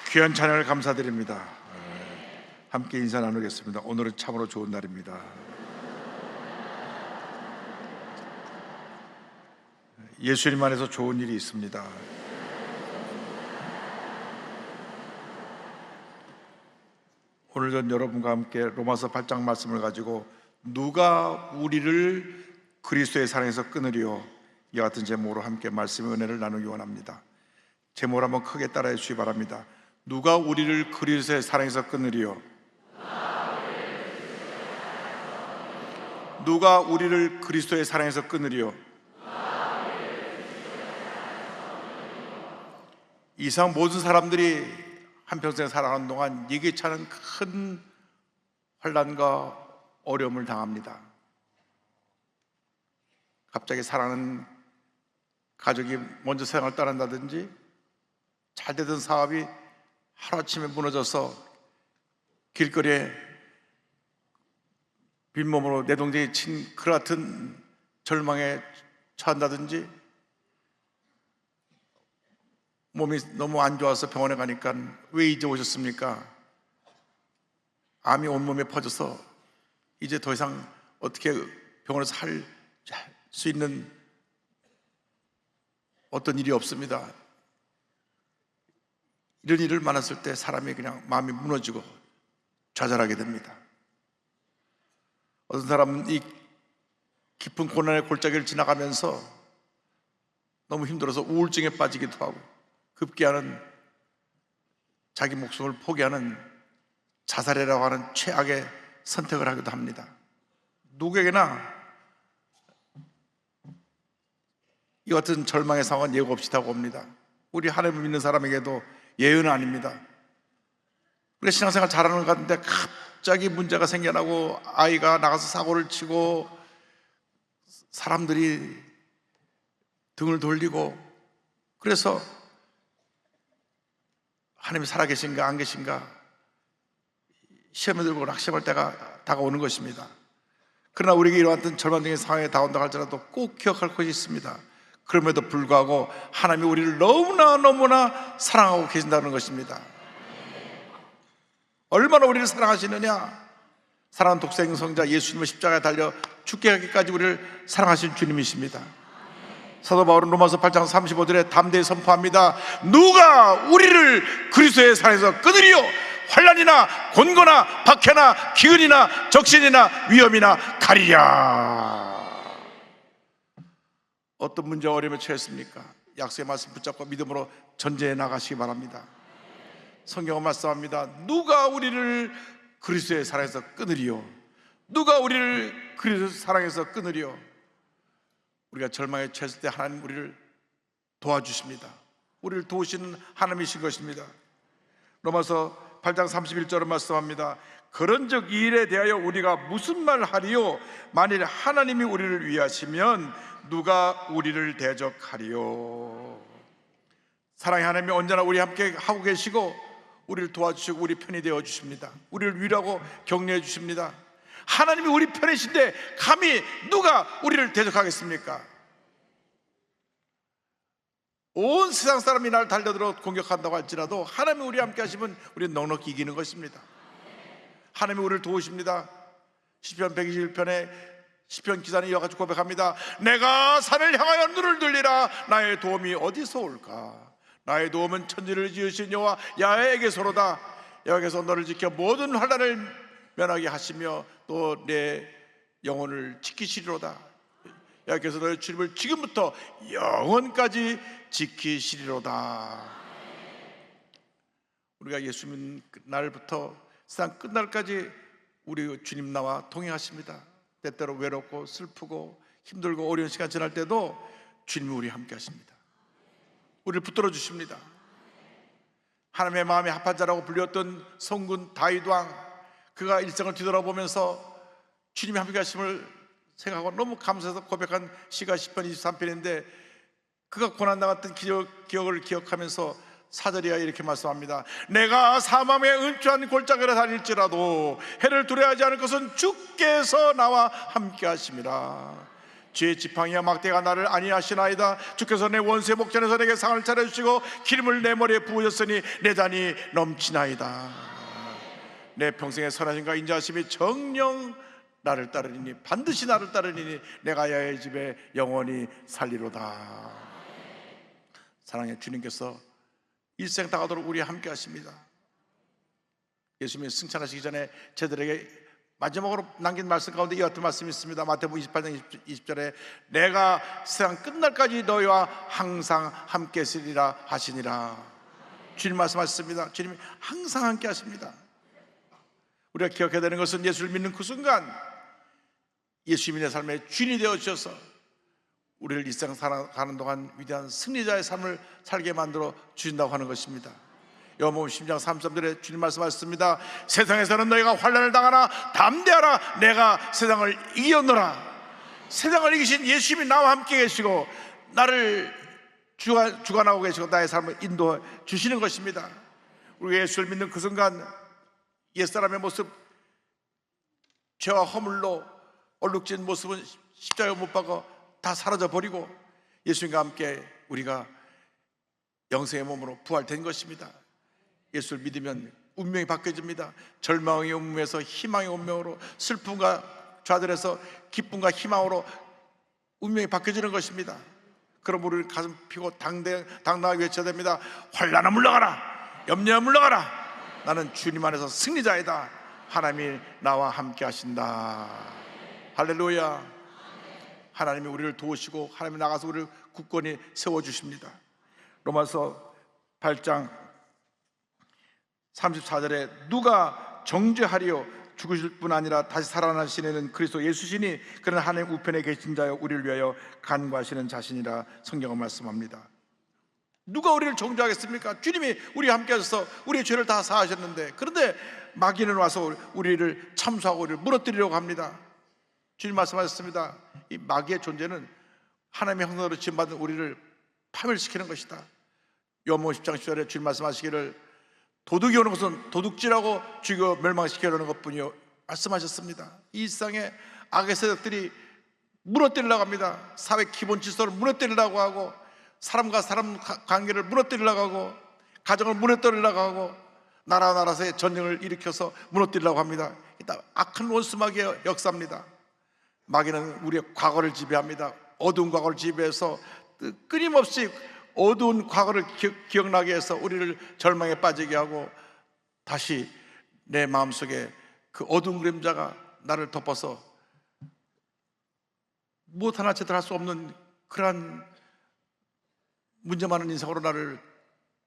귀한 찬양을 감사드립니다. 함께 인사 나누겠습니다. 오늘은 참으로 좋은 날입니다. 예수님 안에서 좋은 일이 있습니다. 오늘 전 여러분과 함께 로마서 8장 말씀을 가지고 누가 우리를 그리스도의 사랑에서 끊으리요, 이와 같은 제목으로 함께 말씀의 은혜를 나누기 원합니다. 제목을 한번 크게 따라해 주시기 바랍니다. 누가 우리를 그리스도의 사랑에서 끊으리요? 누가 우리를 그리스도의 사랑에서 끊으리요? 이상 모든 사람들이 한평생 살아가는 동안 예기치 않은 큰 환난과 어려움을 당합니다. 갑자기 사랑하는 가족이 먼저 세상을 떠난다든지, 잘 되던 사업이 하루아침에 무너져서 길거리에 빈몸으로 내동댕이 친 그 같은 절망에 처한다든지, 몸이 너무 안 좋아서 병원에 가니까 왜 이제 오셨습니까? 암이 온몸에 퍼져서 이제 더 이상 어떻게 병원에서 할 수 있는 어떤 일이 없습니다. 이런 일을 만났을 때 사람이 그냥 마음이 무너지고 좌절하게 됩니다. 어떤 사람은 이 깊은 고난의 골짜기를 지나가면서 너무 힘들어서 우울증에 빠지기도 하고, 급기야는 자기 목숨을 포기하는 자살이라고 하는 최악의 선택을 하기도 합니다. 누구에게나 이 같은 절망의 상황은 예고 없이 다가옵니다. 우리 하나님을 믿는 사람에게도 예외는 아닙니다. 우리가 신앙생활 잘하는 것 같은데 갑자기 문제가 생겨나고 아이가 나가서 사고를 치고 사람들이 등을 돌리고, 그래서 하나님이 살아계신가 안 계신가 시험에 들고 낙심할 때가 다가오는 것입니다. 그러나 우리에게 이러한 절망적인 상황에 다가온다 할지라도 꼭 기억할 것이 있습니다. 그럼에도 불구하고 하나님이 우리를 너무나 사랑하고 계신다는 것입니다. 얼마나 우리를 사랑하시느냐? 사랑하는 독생성자 예수님을 십자가에 달려 죽게 하기까지 우리를 사랑하신 주님이십니다. 사도 바울은 로마서 8장 35절에 담대히 선포합니다. 누가 우리를 그리스도의 사랑에서 끊으리요? 환난이나 곤고나 박해나 기근이나 적신이나 위험이나 가리랴. 어떤 문제와 어려움에 처했습니까? 약속의 말씀 붙잡고 믿음으로 전제해 나가시기 바랍니다. 성경은 말씀합니다. 누가 우리를 그리스도의 사랑에서 끊으리요? 누가 우리를 그리스도의 사랑에서 끊으리요? 우리가 절망에 처했을 때 하나님 우리를 도와주십니다. 우리를 도우시는 하나님이신 것입니다. 로마서 8장 31절은 말씀합니다. 그런즉 이 일에 대하여 우리가 무슨 말을 하리요? 만일 하나님이 우리를 위하시면 누가 우리를 대적하리요? 사랑의 하나님이 언제나 우리 함께 하고 계시고 우리를 도와주시고 우리 편이 되어 주십니다. 우리를 위로하고 격려해 주십니다. 하나님이 우리 편이신데 감히 누가 우리를 대적하겠습니까? 온 세상 사람이 나를 달려들어 공격한다고 할지라도 하나님이 우리 함께 하시면 우리는 넉넉히 이기는 것입니다. 하나님이 우리를 도우십니다. 시편 121편에 시편 기사는 이와 같이 고백합니다. 내가 산을 향하여 눈을 들리라. 나의 도움이 어디서 올까? 나의 도움은 천지를 지으신 여호와 야훼에게서로다. 여호와께서 너를 지켜 모든 환난을 면하게 하시며 또 내 영혼을 지키시리로다. 여호와께서 너의 주님을 지금부터 영원까지 지키시리로다. 우리가 예수 믿는 날부터 세상 끝날까지 우리 주님 나와 동행하십니다. 때때로 외롭고 슬프고 힘들고 어려운 시간 지날 때도 주님이 우리 함께 하십니다. 우리를 붙들어 주십니다. 하나님의 마음에 합한 자라고 불렸던 성군 다윗 왕, 그가 일생을 뒤돌아보면서 주님이 함께 하심을 생각하고 너무 감사해서 고백한 시가 시편 23편인데, 그가 고난당했던 기억을 기억하면서 사절이야 이렇게 말씀합니다. 내가 사망의 은추한 골짜기를 다닐지라도 해를 두려워하지 않을 것은 주께서 나와 함께 하심이라. 죄의 지팡이와 막대가 나를 안위하시나이다. 주께서 내 원수의 목전에서 내게 상을 차려주시고 기름을 내 머리에 부으셨으니 내 잔이 넘치나이다. 내 평생의 선하심과 인자하심이 정녕 나를 따르리니 반드시 나를 따르리니 내가 야의 집에 영원히 살리로다. 사랑의 주님께서 일생 다가도록 우리와 함께 하십니다. 예수님이 승천하시기 전에 저들에게 마지막으로 남긴 말씀 가운데 이 같은 말씀이 있습니다. 마태복음 28장 20절에 내가 세상 끝날까지 너희와 항상 함께 있으리라 하시니라. 주님 말씀하셨습니다. 주님이 항상 함께 하십니다. 우리가 기억해야 되는 것은 예수를 믿는 그 순간 예수님이 내 삶의 주인이 되어주셔서 우리를 일생 살아가는 동안 위대한 승리자의 삶을 살게 만들어 주신다고 하는 것입니다. 요한복음 10장 33절에 주님 말씀하셨습니다. 세상에서는 너희가 환난을 당하나 담대하라. 내가 세상을 이겼노라. 세상을 이기신 예수님이 나와 함께 계시고 나를 주관하고 계시고 나의 삶을 인도해 주시는 것입니다. 우리가 예수를 믿는 그 순간 옛사람의 모습, 죄와 허물로 얼룩진 모습은 십자가에 못 박아 다 사라져 버리고 예수님과 함께 우리가 영생의 몸으로 부활된 것입니다. 예수를 믿으면 운명이 바뀌어집니다. 절망의 운명에서 희망의 운명으로, 슬픔과 좌절에서 기쁨과 희망으로 운명이 바뀌어지는 것입니다. 그럼 우리는 가슴 피고 당당하게 외쳐야 됩니다. 환난아 물러가라. 염려야 물러가라. 나는 주님 안에서 승리자이다. 하나님이 나와 함께 하신다. 할렐루야. 하나님이 우리를 도우시고 하나님이 나가서 우리를 굳건히 세워주십니다. 로마서 8장 34절에 누가 정죄하리요? 죽으실 뿐 아니라 다시 살아나시는 그리스도 예수시니 그는 하나님 우편에 계신 자여 우리를 위하여 간구하시는 자신이라 성경은 말씀합니다. 누가 우리를 정죄하겠습니까? 주님이 우리와 함께 하셔서 우리의 죄를 다 사하셨는데, 그런데 마귀는 와서 우리를 참수하고 우리를 무너뜨리려고 합니다. 주님 말씀하셨습니다. 이 마귀의 존재는 하나님의 형상으로 지음받은 우리를 파멸시키는 것이다. 요한복음 10장 10절에 주님 말씀하시기를 도둑이 오는 것은 도둑질하고 죽여 멸망시키려는 것뿐이요 말씀하셨습니다. 이 일상에 악의 세력들이 무너뜨리려고 합니다. 사회 기본 질서를 무너뜨리려고 하고, 사람과 사람 관계를 무너뜨리려고 하고, 가정을 무너뜨리려고 하고, 나라와 나라 사이에 전쟁을 일으켜서 무너뜨리려고 합니다. 일단 악한 원수 마귀의 역사입니다. 마귀는 우리의 과거를 지배합니다. 어두운 과거를 지배해서 끊임없이 어두운 과거를 기억나게 해서 우리를 절망에 빠지게 하고, 다시 내 마음속에 그 어두운 그림자가 나를 덮어서 무엇 하나 제대로 할 수 없는 그러한 문제 많은 인생으로 나를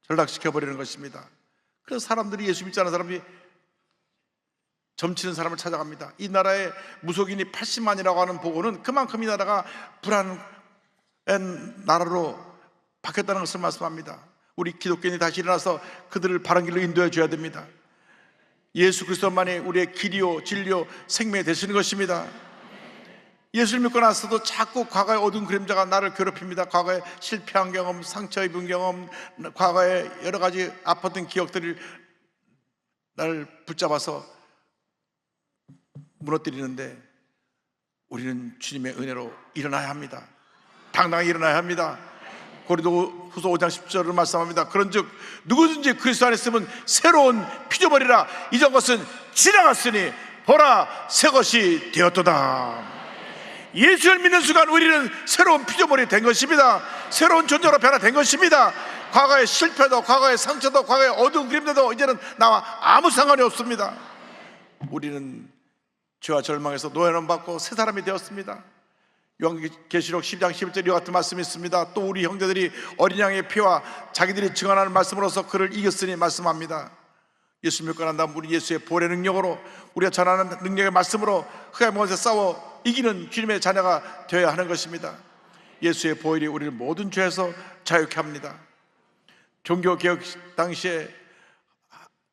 전락시켜버리는 것입니다. 그래서 사람들이 예수 믿지 않은 사람이 점치는 사람을 찾아갑니다. 이 나라에 무속인이 80만이라고 하는 보고는 그만큼 이 나라가 불안한 나라로 바뀌었다는 것을 말씀합니다. 우리 기독교인이 다시 일어나서 그들을 바른 길로 인도해 줘야 됩니다. 예수 그리스도만이 우리의 길이요 진리요 생명이 되시는 것입니다. 예수를 믿고 나서도 자꾸 과거의 어두운 그림자가 나를 괴롭힙니다. 과거의 실패한 경험, 상처 입은 경험, 과거의 여러 가지 아팠던 기억들이 나를 붙잡아서 무너뜨리는데, 우리는 주님의 은혜로 일어나야 합니다. 당당히 일어나야 합니다. 고린도후서 5장 10절을 말씀합니다. 그런즉 누구든지 그리스도 안에 있으면 새로운 피조물이라. 이전 것은 지나갔으니 보라 새 것이 되었도다. 예수를 믿는 순간 우리는 새로운 피조물이 된 것입니다. 새로운 존재로 변화된 것입니다. 과거의 실패도, 과거의 상처도, 과거의 어두운 그림도 이제는 나와 아무 상관이 없습니다. 우리는 죄와 절망에서 노예는 받고 새 사람이 되었습니다. 요한계시록 10장 11절 이와 같은 말씀이 있습니다. 또 우리 형제들이 어린 양의 피와 자기들이 증언하는 말씀으로서 그를 이겼으니 말씀합니다. 예수 믿고 난 다음 우리 예수의 보혈의 능력으로, 우리가 전하는 능력의 말씀으로 흑암의魔원에 싸워 이기는 주님의 자녀가 되어야 하는 것입니다. 예수의 보혈이 우리를 모든 죄에서 자유케 합니다. 종교개혁 당시에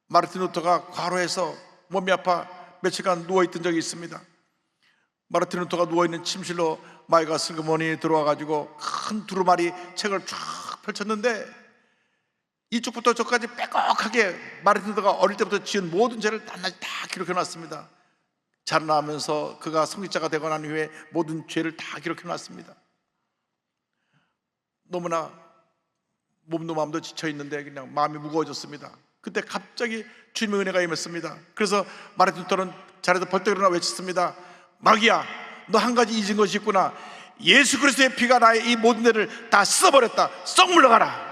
마르틴 루터가 과로해서 몸이 아파 며칠간 누워있던 적이 있습니다. 마르틴 루터가 누워있는 침실로 마이가 슬그머니 들어와가지고 큰 두루마리 책을 쫙 펼쳤는데, 이쪽부터 저까지 빼곡하게 마르틴 루터가 어릴 때부터 지은 모든 죄를 낱낱이 다 기록해놨습니다. 자라나면서 그가 성직자가 되고 난 후에 모든 죄를 다 기록해 놨습니다. 너무나 몸도 마음도 지쳐 있는데 그냥 마음이 무거워졌습니다. 그때 갑자기 주님의 은혜가 임했습니다. 그래서 마르틴 루터는 자리에서 벌떡 일어나 외쳤습니다. 마귀야, 너 한 가지 잊은 것이 있구나. 예수 그리스도의 피가 나의 이 모든 죄를 다 씻어버렸다. 썩 물러가라.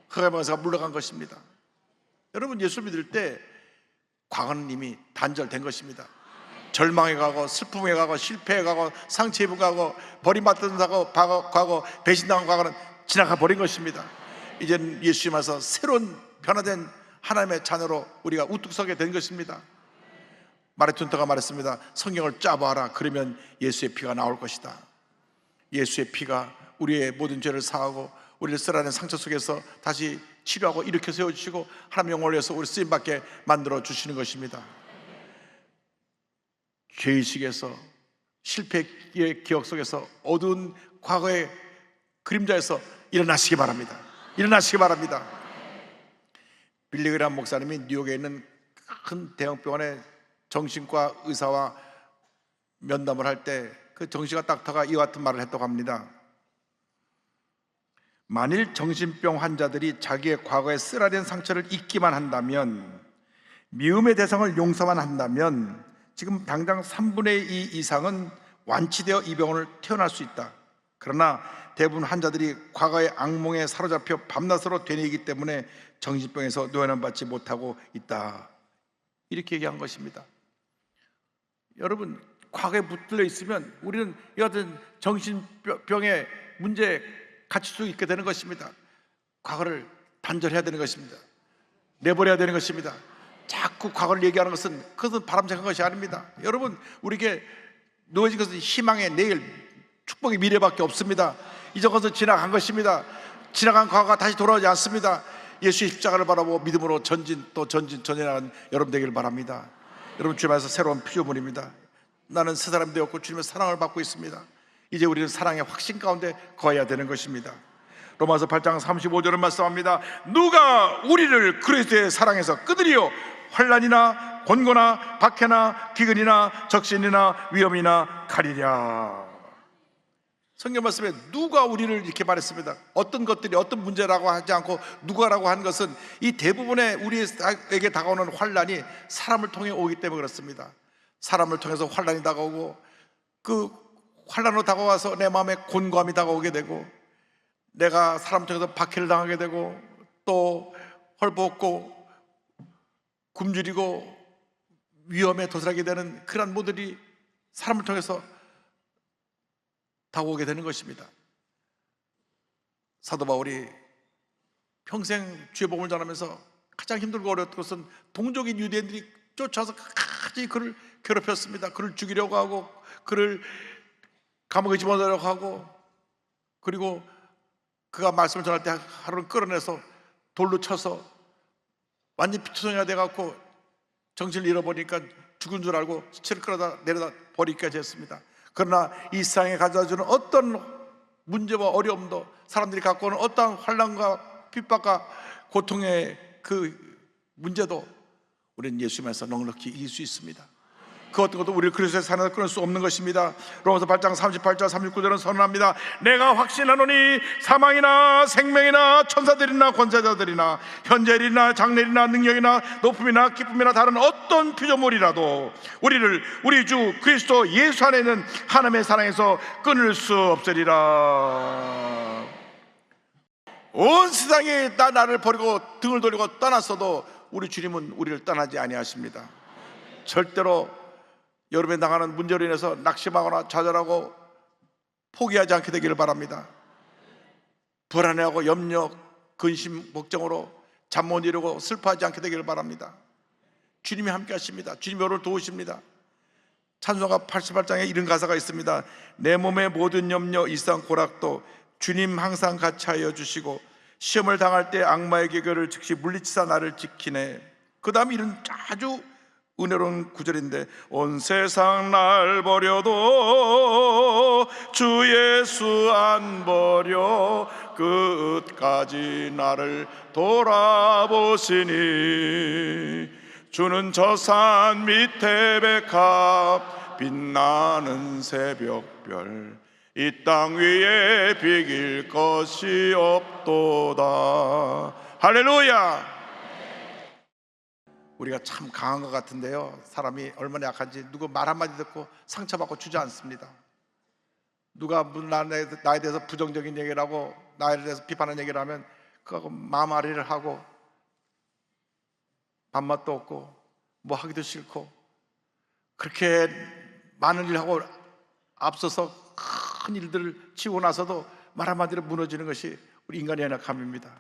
흑암에서 물러간 것입니다. 여러분, 예수 믿을 때 과거는 이미 단절된 것입니다. 절망에 가고, 슬픔에 가고, 실패에 가고, 상처 입은 가고, 버림받던 과거, 배신당한 과거는 지나가 버린 것입니다. 이제는 예수님 와서 새로운 변화된 하나님의 자녀로 우리가 우뚝 서게 된 것입니다. 마르틴 루터가 말했습니다. 성경을 짜봐라. 그러면 예수의 피가 나올 것이다. 예수의 피가 우리의 모든 죄를 사하고 우리를 쓰라는 상처 속에서 다시 치료하고 일으켜 세워주시고 하나님의 영광을 위해서 우리 쓰임받게 만들어 주시는 것입니다. 죄의식에서, 실패의 기억 속에서, 어두운 과거의 그림자에서 일어나시기 바랍니다. 일어나시기 바랍니다. 빌리 그레이엄 목사님이 뉴욕에 있는 큰 대형병원에 정신과 의사와 면담을 할 때 그 정신과 닥터가 이와 같은 말을 했다고 합니다. 만일 정신병 환자들이 자기의 과거의 쓰라린 상처를 잊기만 한다면, 미움의 대상을 용서만 한다면 지금 당장 3분의 2 이상은 완치되어 이 병원을 퇴원할 수 있다. 그러나 대부분 환자들이 과거의 악몽에 사로잡혀 밤낮으로 되뇌이기 때문에 정신병에서 노연을 받지 못하고 있다. 이렇게 얘기한 것입니다. 여러분, 과거에 붙들려 있으면 우리는 이 같은 정신병의 문제에 갇힐 수 있게 되는 것입니다. 과거를 단절해야 되는 것입니다. 내버려야 되는 것입니다. 자꾸 과거를 얘기하는 것은 그것은 바람직한 것이 아닙니다. 여러분, 우리에게 놓여진 것은 희망의 내일, 축복의 미래밖에 없습니다. 이전 것은 지나간 것입니다. 지나간 과거가 다시 돌아오지 않습니다. 예수의 십자가를 바라보고 믿음으로 전진하는 여러분 되기를 바랍니다. 여러분, 주님 안에서 새로운 피조물입니다. 나는 새 사람이 되었고 주님의 사랑을 받고 있습니다. 이제 우리는 사랑의 확신 가운데 거해야 되는 것입니다. 로마서 8장 35절은 말씀합니다. 누가 우리를 그리스도의 사랑에서 끊으리요? 환난이나 곤고나 박해나 기근이나 적신이나 위험이나 칼이랴. 성경 말씀에 누가 우리를 이렇게 말했습니다. 어떤 것들이 어떤 문제라고 하지 않고 누가라고 한 것은 이 대부분의 우리에게 다가오는 환난이 사람을 통해 오기 때문에 그렇습니다. 사람을 통해서 환난이 다가오고 그 환난으로 다가와서 내 마음에 곤고함이 다가오게 되고 내가 사람 통해서 박해를 당하게 되고 또 헐벗고 굶주리고 위험에 도달하게 되는 그런 모델이 사람을 통해서 다가오게 되는 것입니다. 사도 바울이 평생 주의 복음을 전하면서 가장 힘들고 어려웠던 것은 동족인 유대인들이 쫓아서 끝까지 그를 괴롭혔습니다. 그를 죽이려고 하고 그를 감옥에 집어넣으려고 하고, 그리고 그가 말씀을 전할 때 하루는 끌어내서 돌로 쳐서 완전 피투성이가 돼갖고 정신을 잃어버리니까 죽은 줄 알고 시체를 끌어다 내려다 버리기까지 했습니다. 그러나 이 세상에 가져다주는 어떤 문제와 어려움도, 사람들이 갖고 오는 어떠한 환난과 핍박과 고통의 그 문제도 우리는 예수님에서 넉넉히 이길 수 있습니다. 그 어떤 것도 우리를 그리스도의 사랑에서 끊을 수 없는 것입니다. 로마서 8장 38절 39절은 선언합니다. 내가 확신하노니 사망이나 생명이나 천사들이나 권세자들이나 현재일이나 장래일이나 능력이나 높음이나 기쁨이나 다른 어떤 피조물이라도 우리를 우리 주 그리스도 예수 안에 있는 하나님의 사랑에서 끊을 수 없으리라. 온 세상이 나를 버리고 등을 돌리고 떠났어도 우리 주님은 우리를 떠나지 아니하십니다. 절대로 여러분이 당하는 문제로 인해서 낙심하거나 좌절하고 포기하지 않게 되기를 바랍니다. 불안해하고 염려, 근심, 걱정으로 잠 못 이루고 슬퍼하지 않게 되기를 바랍니다. 주님이 함께 하십니다. 주님이 여러분을 도우십니다. 찬송가 88장에 이런 가사가 있습니다. 내 몸의 모든 염려, 일상 고락도 주님 항상 같이 하여 주시고 시험을 당할 때 악마의 계교를 즉시 물리치사 나를 지키네. 그 다음 이런 아주 은혜로운 구절인데, 온 세상 날 버려도 주 예수 안 버려 끝까지 나를 돌아보시니 주는 저 산 밑에 백합 빛나는 새벽별 이 땅 위에 비길 것이 없도다. 할렐루야. 우리가 참 강한 것 같은데요, 사람이 얼마나 약한지 누구 말 한마디 듣고 상처받고 주저앉습니다. 누가 나에 대해서 부정적인 얘기를 하고 나에 대해서 비판하는 얘기를 하면 그거하고 마음앓이를 하고 밥맛도 없고 뭐 하기도 싫고, 그렇게 많은 일을 하고 앞서서 큰 일들을 치고 나서도 말 한마디로 무너지는 것이 우리 인간의 연약함입니다.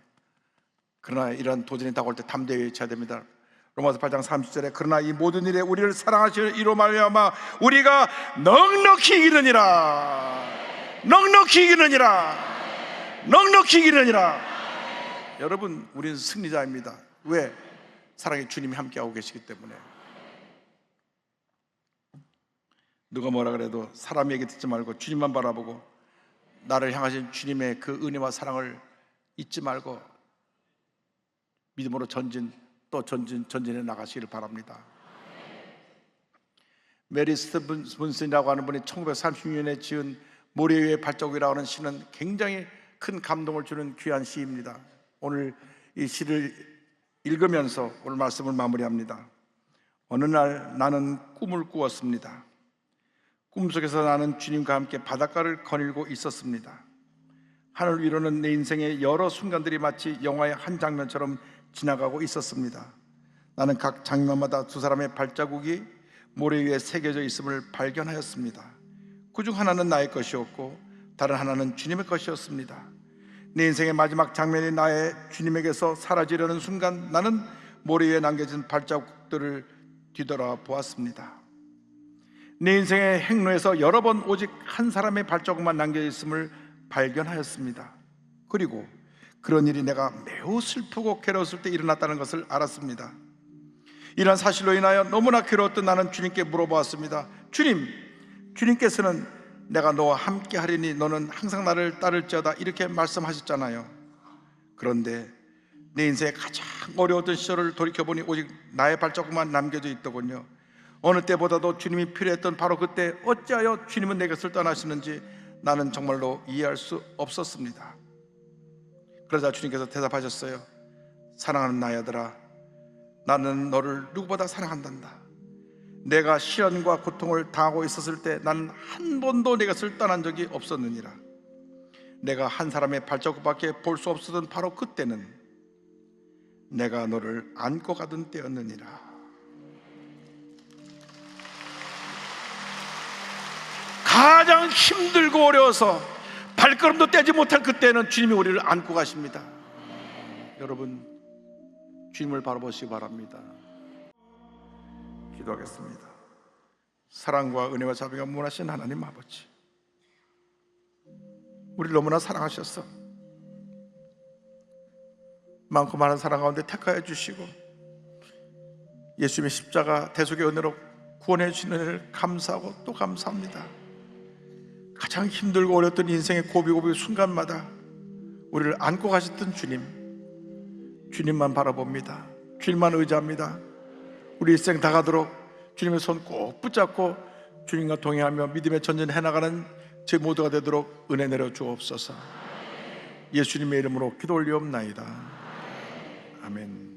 그러나 이런 도전이 다가올 때 담대히 외쳐야 됩니다. 로마서 8장 30절에 그러나 이 모든 일에 우리를 사랑하시는 이로 말미암아 우리가 넉넉히 이기느니라. 넉넉히 이기느니라. 넉넉히 이기느니라. 여러분, 우리는 승리자입니다. 왜? 사랑의 주님이 함께하고 계시기 때문에. 누가 뭐라 그래도 사람 얘기 듣지 말고 주님만 바라보고 나를 향하신 주님의 그 은혜와 사랑을 잊지 말고 믿음으로 전진해 나가시기를 바랍니다. 메리 스티븐슨이라고 하는 분이 1936년에 지은 모래 위의 발자국이라고 하는 시는 굉장히 큰 감동을 주는 귀한 시입니다. 오늘 이 시를 읽으면서 오늘 말씀을 마무리합니다. 어느 날 나는 꿈을 꾸었습니다. 꿈속에서 나는 주님과 함께 바닷가를 거닐고 있었습니다. 하늘 위로는 내 인생의 여러 순간들이 마치 영화의 한 장면처럼 지나가고 있었습니다. 나는 각 장면마다 두 사람의 발자국이 모래 위에 새겨져 있음을 발견하였습니다. 그중 하나는 나의 것이었고 다른 하나는 주님의 것이었습니다. 내 인생의 마지막 장면이 나의 주님에게서 사라지려는 순간 나는 모래 위에 남겨진 발자국들을 뒤돌아 보았습니다. 내 인생의 행로에서 여러 번 오직 한 사람의 발자국만 남겨 있음을 발견하였습니다. 그리고 그런 일이 내가 매우 슬프고 괴로웠을 때 일어났다는 것을 알았습니다. 이런 사실로 인하여 너무나 괴로웠던 나는 주님께 물어보았습니다. 주님께서는 내가 너와 함께 하리니 너는 항상 나를 따를지어다 이렇게 말씀하셨잖아요. 그런데 내 인생의 가장 어려웠던 시절을 돌이켜보니 오직 나의 발자국만 남겨져 있더군요. 어느 때보다도 주님이 필요했던 바로 그때 어찌하여 주님은 내 것을 떠나시는지 나는 정말로 이해할 수 없었습니다. 그러자 주님께서 대답하셨어요. 사랑하는 나의 아들아, 나는 너를 누구보다 사랑한단다. 내가 시련과 고통을 당하고 있었을 때 나는 한 번도 내 것을 떠난 적이 없었느니라. 내가 한 사람의 발자국밖에 볼 수 없었던 바로 그때는 내가 너를 안고 가던 때였느니라. 가장 힘들고 어려워서 발걸음도 떼지 못할 그때는 주님이 우리를 안고 가십니다. 여러분, 주님을 바라보시기 바랍니다. 기도하겠습니다. 사랑과 은혜와 자비가 무한하신 하나님 아버지, 우리를 너무나 사랑하셔서 많고 많은 사랑 가운데 택하여 주시고 예수님의 십자가 대속의 은혜로 구원해 주시는 은혜를 감사하고 또 감사합니다. 가장 힘들고 어려웠던 인생의 고비고비 순간마다 우리를 안고 가셨던 주님만 바라봅니다. 주님만 의지합니다. 우리 일생 다가도록 주님의 손 꼭 붙잡고 주님과 동행하며 믿음의 전진해 나가는 제 모두가 되도록 은혜 내려 주옵소서. 예수님의 이름으로 기도 올리옵나이다. 아멘.